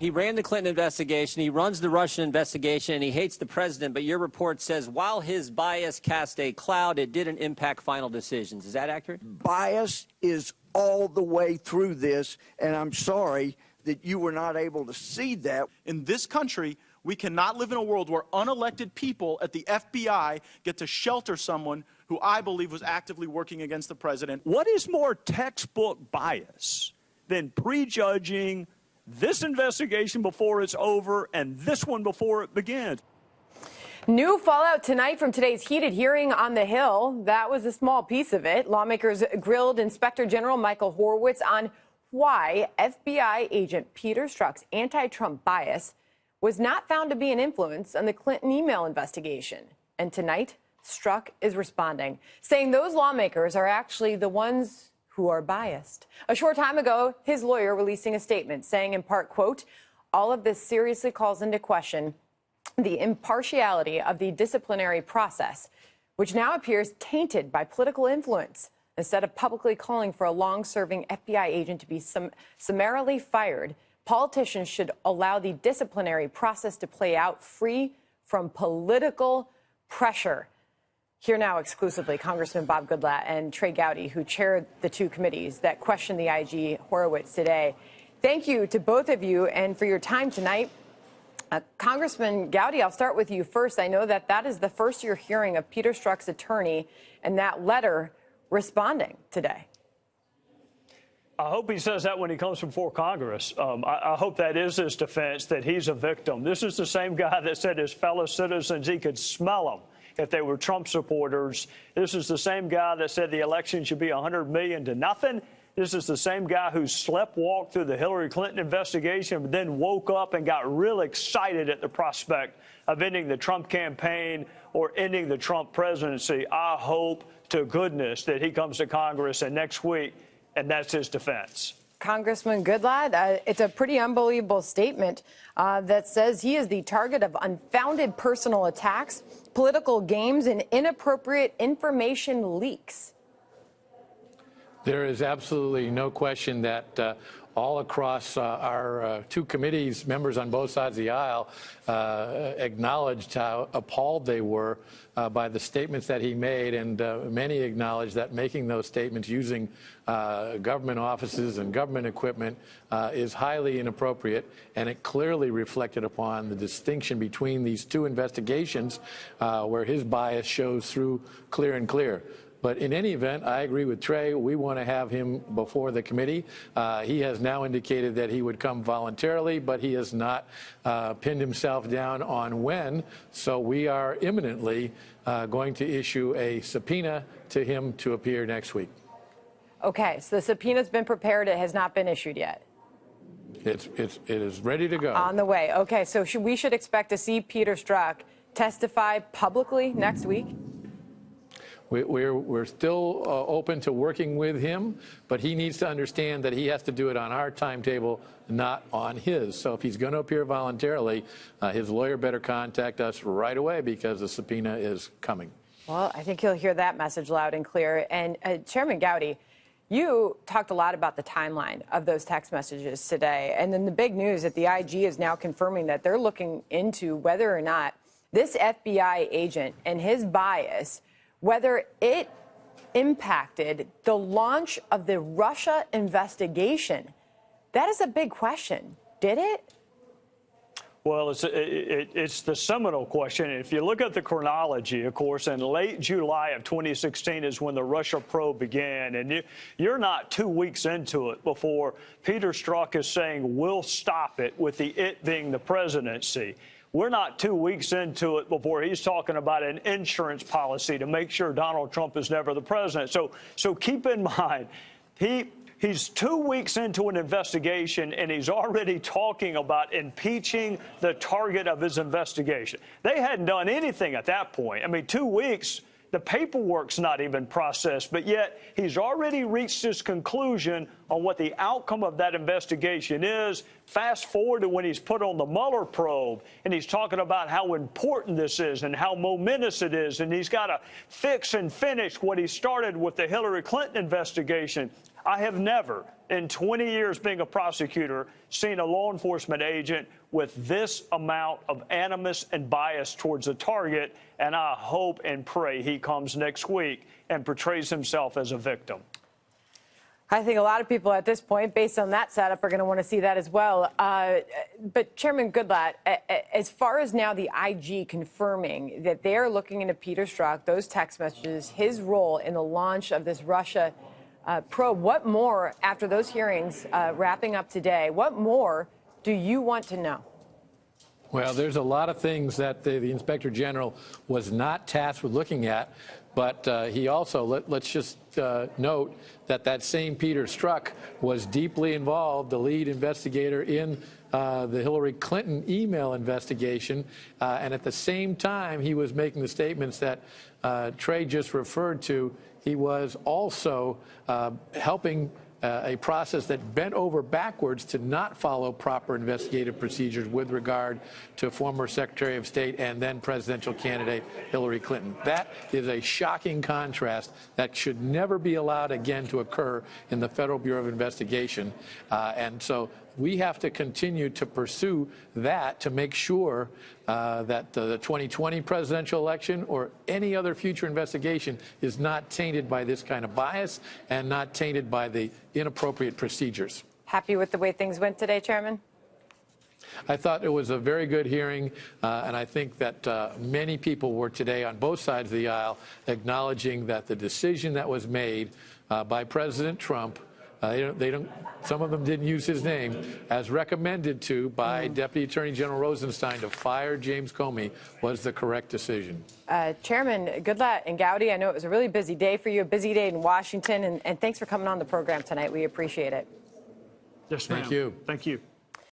He ran the Clinton investigation, he runs the Russian investigation, and he hates the president. But your report says while his bias cast a cloud, it didn't impact final decisions. Is that accurate? Bias is all the way through this, and I'm sorry that you were not able to see that. In this country, we cannot live in a world where unelected people at the FBI get to shelter someone who I believe was actively working against the president. What is more textbook bias than prejudging this investigation before it's over and this one before it begins? New fallout tonight from today's heated hearing on the Hill. That was a small piece of it. Lawmakers grilled Inspector General Michael Horowitz on why FBI agent Peter Strozk's anti-Trump bias was not found to be an influence on the Clinton email investigation. And tonight, Strzok is responding, saying those lawmakers are actually the ones who are biased. A short time ago, his lawyer releasing a statement saying in part, quote, all of this seriously calls into question the impartiality of the disciplinary process, which now appears tainted by political influence. Instead of publicly calling for a long-serving FBI agent to be summarily fired, politicians should allow the disciplinary process to play out free from political pressure. Here now exclusively, Congressman Bob Goodlatte and Trey Gowdy, who chaired the two committees that questioned the IG Horowitz today. Thank you to both of you and for your time tonight. Congressman Gowdy, I'll start with you first. I know that that is the first you're hearing of Peter Strzok's attorney and that letter responding today. I hope he says that when he comes before Congress. I hope that is his defense, that he's a victim. This is the same guy that said his fellow citizens, he could smell them if they were Trump supporters. This is the same guy that said the election should be $100 million to nothing. This is the same guy who sleptwalked through the Hillary Clinton investigation, but then woke up and got real excited at the prospect of ending the Trump campaign or ending the Trump presidency. I hope to goodness that he comes to Congress and next week, and that's his defense. Congressman Goodlatte, it's a pretty unbelievable statement that says he is the target of unfounded personal attacks, political games, and inappropriate information leaks. There is absolutely no question that all across our two committees, members on both sides of the aisle acknowledged how appalled they were by the statements that he made, and many acknowledged that making those statements using government offices and government equipment is highly inappropriate, and it clearly reflected upon the distinction between these two investigations where his bias shows through clear and clear. But in any event, I agree with Trey. We want to have him before the committee. He has now indicated that he would come voluntarily, but he has not pinned himself down on when. So we are imminently going to issue a subpoena to him to appear next week. Okay, so the subpoena's been prepared. It has not been issued yet. It is ready to go. On the way. Okay, so we should expect to see Peter Strozk testify publicly next week? We're still open to working with him, but he needs to understand that he has to do it on our timetable, not on his. So if he's going to appear voluntarily, his lawyer better contact us right away because the subpoena is coming. Well, I think he'll hear that message loud and clear. And Chairman Gowdy, you talked a lot about the timeline of those text messages today. And then the big news that the IG is now confirming that they're looking into whether or not this FBI agent and his bias, whether it impacted the launch of the Russia investigation. That is a big question. Did it? Well, it's the seminal question. If you look at the chronology, of course, in late July of 2016 is when the Russia probe began. And you're not 2 weeks into it before Peter Strozk is saying we'll stop it, with the it being the presidency. We're not 2 weeks into it before he's talking about an insurance policy to make sure Donald Trump is never the president. So keep in mind, he's 2 weeks into an investigation, and he's already talking about impeaching the target of his investigation. They hadn't done anything at that point. I mean, 2 weeks, the paperwork's not even processed, but yet he's already reached his conclusion on what the outcome of that investigation is. Fast forward to when he's put on the Mueller probe, and he's talking about how important this is and how momentous it is, and he's got to fix and finish what he started with the Hillary Clinton investigation. I have never, in 20 years being a prosecutor, seen a law enforcement agent with this amount of animus and bias towards a target, and I hope and pray he comes next week and portrays himself as a victim. I think a lot of people at this point, based on that setup, are going to want to see that as well. But Chairman Goodlatte, as far as now the IG confirming that they're looking into Peter Strozk, those text messages, his role in the launch of this Russia probe, what more, after those hearings wrapping up today, what more do you want to know? Well, there's a lot of things that the Inspector General was not tasked with looking at, but he also, let's just note that same Peter Strozk was deeply involved, the lead investigator in the Hillary Clinton email investigation, and at the same time he was making the statements that Trey just referred to. He was also helping a process that bent over backwards to not follow proper investigative procedures with regard to former Secretary of State and then presidential candidate Hillary Clinton. That is a shocking contrast that should never be allowed again to occur in the Federal Bureau of Investigation. And so we have to continue to pursue that to make sure that the 2020 presidential election or any other future investigation is not tainted by this kind of bias and not tainted by the inappropriate procedures. Happy with the way things went today, Chairman? I thought it was a very good hearing, and I think that many people were today on both sides of the aisle acknowledging that the decision that was made by President Trump, some of them didn't use his name, as recommended to by Deputy Attorney General Rosenstein to fire James Comey, was the correct decision. Chairman Goodlatte and Gowdy, I know it was a really busy day for you, a busy day in Washington, and thanks for coming on the program tonight. We appreciate it. Yes, ma'am. Thank you. Thank you.